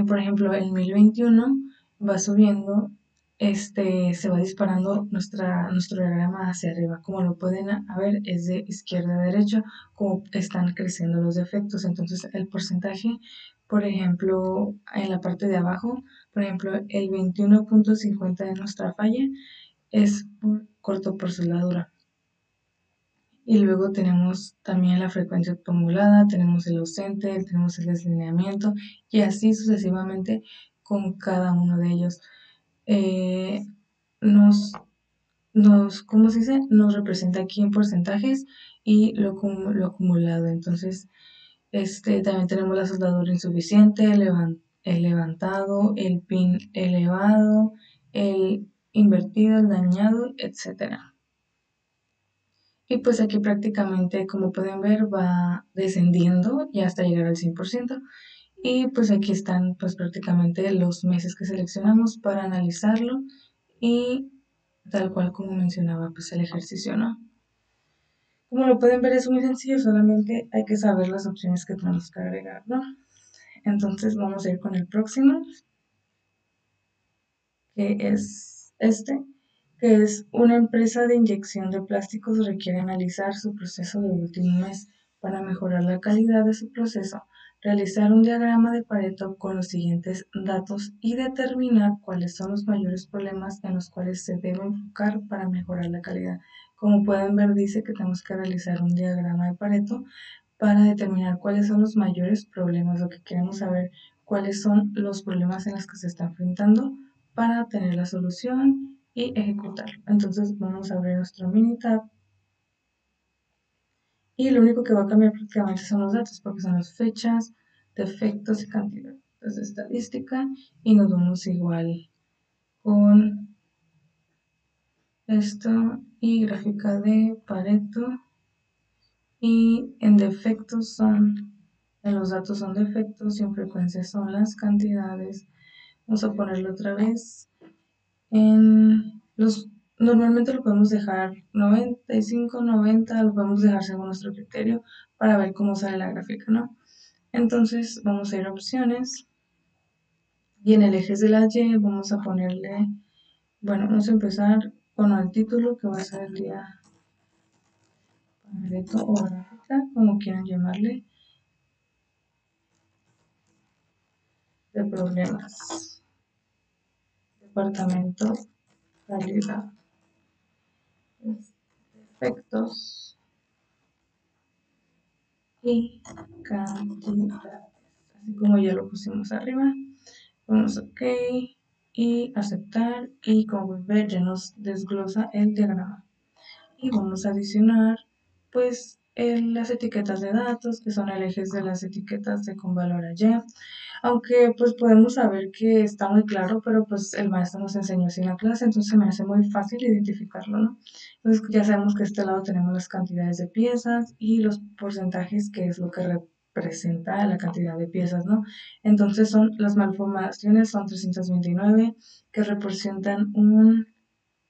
por ejemplo, el 1021 va subiendo, se va disparando nuestro diagrama hacia arriba. Como lo pueden ver, es de izquierda a derecha, como están creciendo los defectos. Entonces el porcentaje, por ejemplo, en la parte de abajo, por ejemplo, el 21.50 de nuestra falla es corto por soldadura. Y luego tenemos también la frecuencia acumulada, tenemos el ausente, tenemos el deslineamiento y así sucesivamente con cada uno de ellos. Eh, nos, ¿cómo se dice? Nos representa aquí en porcentajes y lo acumulado. Entonces, también tenemos la soldadura insuficiente, el levantado, el pin elevado, el invertido, el dañado, etcétera. Y pues aquí prácticamente, como pueden ver, va descendiendo y hasta llegar al 100%. Y pues aquí están pues prácticamente los meses que seleccionamos para analizarlo y tal cual como mencionaba pues el ejercicio, ¿no? Como lo pueden ver es muy sencillo, solamente hay que saber las opciones que tenemos que agregar, ¿no? Entonces vamos a ir con el próximo, que es que es una empresa de inyección de plásticos requiere analizar su proceso de último mes para mejorar la calidad de su proceso, realizar un diagrama de Pareto con los siguientes datos y determinar cuáles son los mayores problemas en los cuales se debe enfocar para mejorar la calidad. Como pueden ver, dice que tenemos que realizar un diagrama de Pareto para determinar cuáles son los mayores problemas, lo que queremos saber cuáles son los problemas en los que se está enfrentando para tener la solución y ejecutarlo. Entonces vamos a abrir nuestro Minitab y lo único que va a cambiar prácticamente son los datos porque son las fechas, defectos y cantidad. Entonces estadística y nos vamos igual con esto y gráfica de Pareto y en defectos son, en los datos son defectos y en frecuencias son las cantidades. Vamos a ponerlo otra vez. Normalmente lo podemos dejar 95, 90, lo podemos dejar según nuestro criterio para ver cómo sale la gráfica, ¿no? Entonces vamos a ir a opciones y en el eje de la Y vamos a ponerle, bueno, vamos a empezar con el título que va a ser el día Pareto o gráfica, como quieran llamarle, de problemas, departamento, calidad, efectos y cantidad. Así como ya lo pusimos arriba, vamos a OK y aceptar y como pueden ver ya nos desglosa el diagrama. Y vamos a adicionar pues las etiquetas de datos que son el eje de las etiquetas de con valor allá. Aunque pues podemos saber que está muy claro, pero pues el maestro nos enseñó así en la clase, entonces me hace muy fácil identificarlo, ¿no? Entonces ya sabemos que a este lado tenemos las cantidades de piezas y los porcentajes, que es lo que representa la cantidad de piezas, ¿no? Entonces son las malformaciones, son 329, que representan un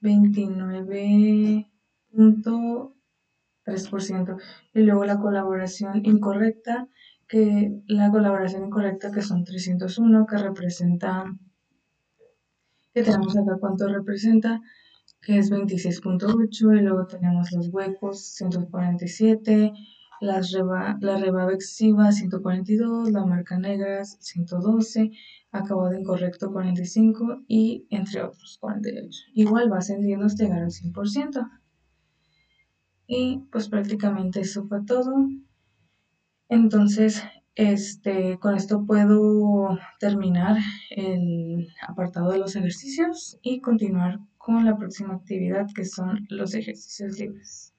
29.3%. Y luego la colaboración incorrecta, que son 301, que representa, que tenemos acá cuánto representa, que es 26.8, y luego tenemos los huecos 147, la rebaba 142, la marca negras 112, acabado incorrecto 45 y entre otros 48. Igual va ascendiendo hasta llegar al 100%. Y pues prácticamente eso fue todo. Entonces, con esto puedo terminar el apartado de los ejercicios y continuar con la próxima actividad que son los ejercicios libres.